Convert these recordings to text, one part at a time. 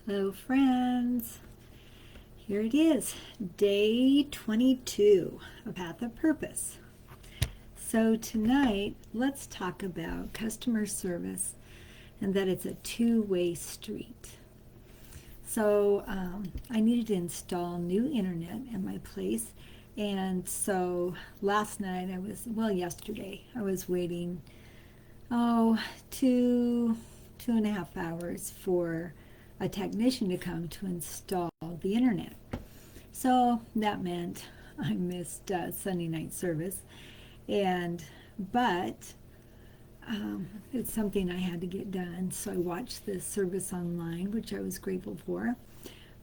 Hello, friends. Here it is, day 22 of Path of Purpose. So, tonight, let's talk about customer service and that it's a two-way street. So, I needed to install new internet in my place. And so last night yesterday, I was waiting, oh, two and a half hours for a technician to come to install the internet. So that meant I missed Sunday night service, and but it's something I had to get done. So I watched the service online, which I was grateful for.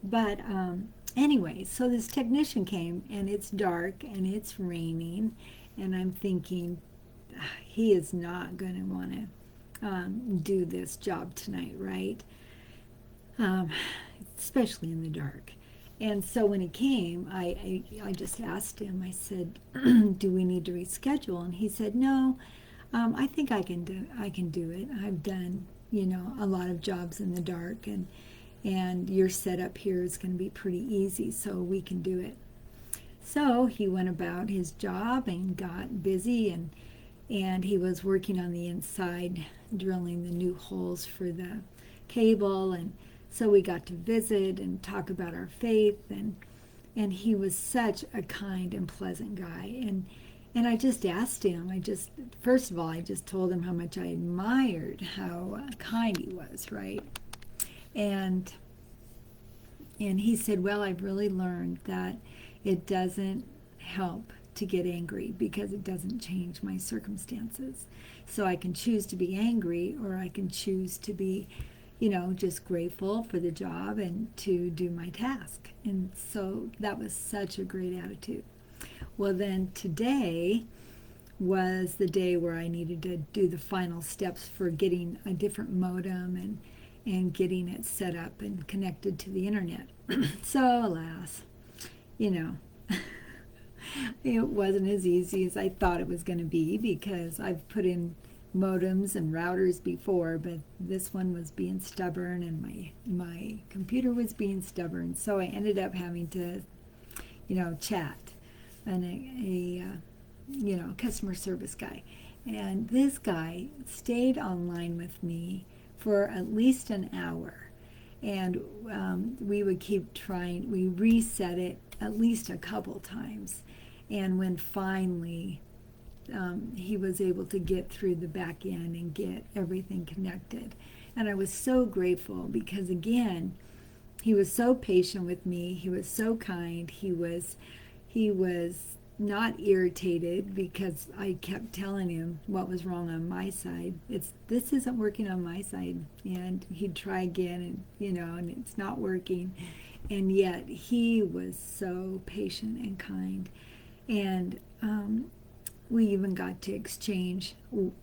But anyway, so this technician came, and it's dark and it's raining, and I'm thinking he is not going to want to do this job tonight, right? Um, Especially in the dark. And so when he came, I just asked him, I said, do we need to reschedule? And he said, no, I think I can do it. I've done, a lot of jobs in the dark, and your setup here is going to be pretty easy, so we can do it. So he went about his job and got busy, and he was working on the inside, drilling the new holes for the cable. And so we got to visit and talk about our faith, and he was such a kind and pleasant guy. And I just asked him, first of all, I just told him how much I admired how kind he was, right? And and he said, well, I've really learned that it doesn't help to get angry because it doesn't change my circumstances. So I can choose to be angry, or I can choose to be, just grateful for the job and to do my task. And so that was such a great attitude. Well, then today was the day where I needed to do the final steps for getting a different modem and getting it set up and connected to the internet. So, alas, you know, it wasn't as easy as I thought it was going to be, because I've put in modems and routers before, but this one was being stubborn, and my computer was being stubborn. So I ended up having to, chat and customer service guy. And this guy stayed online with me for at least an hour. And we would keep trying, we reset it at least a couple times. And when finally he was able to get through the back end and get everything connected. And I was so grateful because, again, he was so patient with me. He was so kind. He was not irritated because I kept telling him what was wrong on my side. This isn't working on my side, and he'd try again, and and it's not working. And yet he was so patient and kind. And we even got to exchange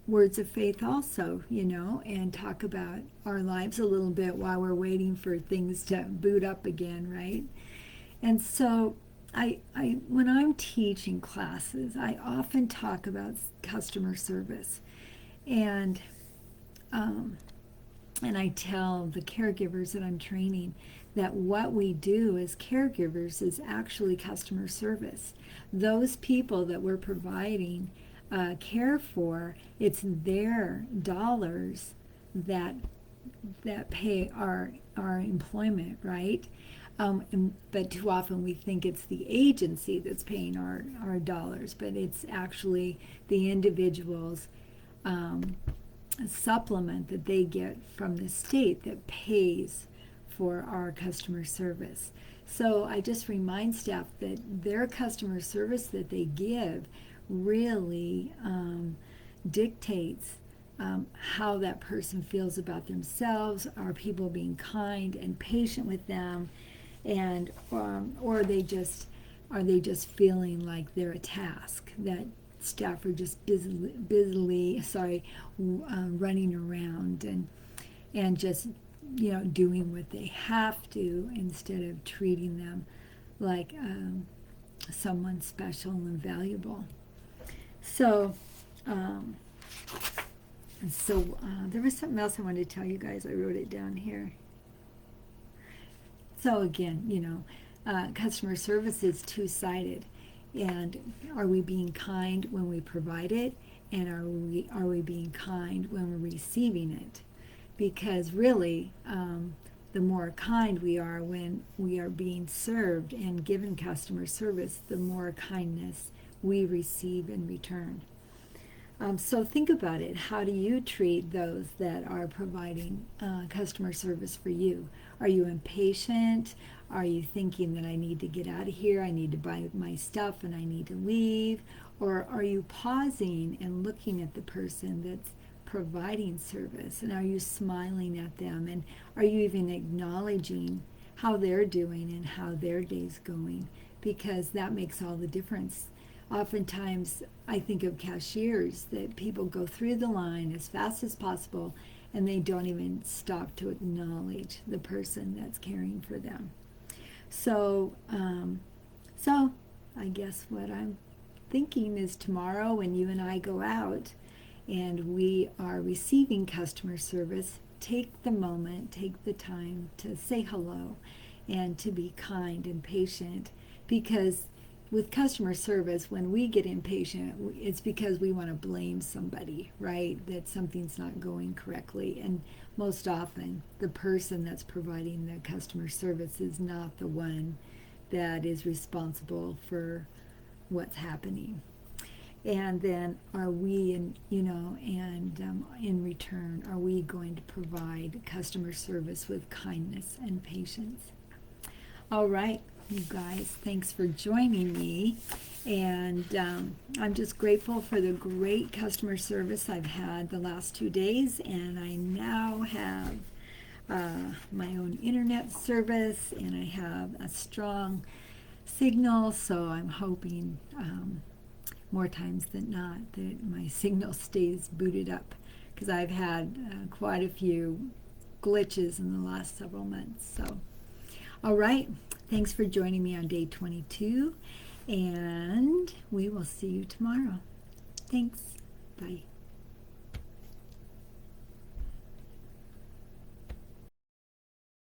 words of faith also, and talk about our lives a little bit while we're waiting for things to boot up again, right? And so when I'm teaching classes, I often talk about customer service, and um, and I tell the caregivers that I'm training that what we do as caregivers is actually customer service. Those people that we're providing care for, it's their dollars that pay our employment, right? But too often we think it's the agency that's paying our dollars, but it's actually the individuals' supplement that they get from the state that pays for our customer service. So I just remind staff that their customer service that they give really dictates how that person feels about themselves. Are people being kind and patient with them, and or are they just feeling like they're a task, that staff are just busily running around and just doing what they have to, instead of treating them like someone special and valuable. So there was something else I wanted to tell you guys. I wrote it down here. So again, customer service is two-sided. And are we being kind when we provide it? And are we being kind when we're receiving it? Because really, the more kind we are when we are being served and given customer service, the more kindness we receive in return. So think about it. How do you treat those that are providing customer service for you? Are you impatient? Are you thinking that I need to get out of here, I need to buy my stuff, and I need to leave? Or are you pausing and looking at the person that's providing service? And are you smiling at them? And are you even acknowledging how they're doing and how their day's going? Because that makes all the difference. Oftentimes, I think of cashiers that people go through the line as fast as possible and they don't even stop to acknowledge the person that's caring for them. So I guess what I'm thinking is tomorrow when you and I go out and we are receiving customer service, take the moment, take the time to say hello and to be kind and patient, because with customer service, when we get impatient, it's because we want to blame somebody, right? That something's not going correctly. And most often, the person that's providing the customer service is not the one that is responsible for what's happening. And then are we, in return, are we going to provide customer service with kindness and patience? All right, you guys, thanks for joining me. And I'm just grateful for the great customer service I've had the last 2 days. And I now have my own internet service, and I have a strong signal. So I'm hoping more times than not that my signal stays booted up, because I've had quite a few glitches in the last several months. So, all right, thanks for joining me on day 22, and we will see you tomorrow. Thanks. Bye.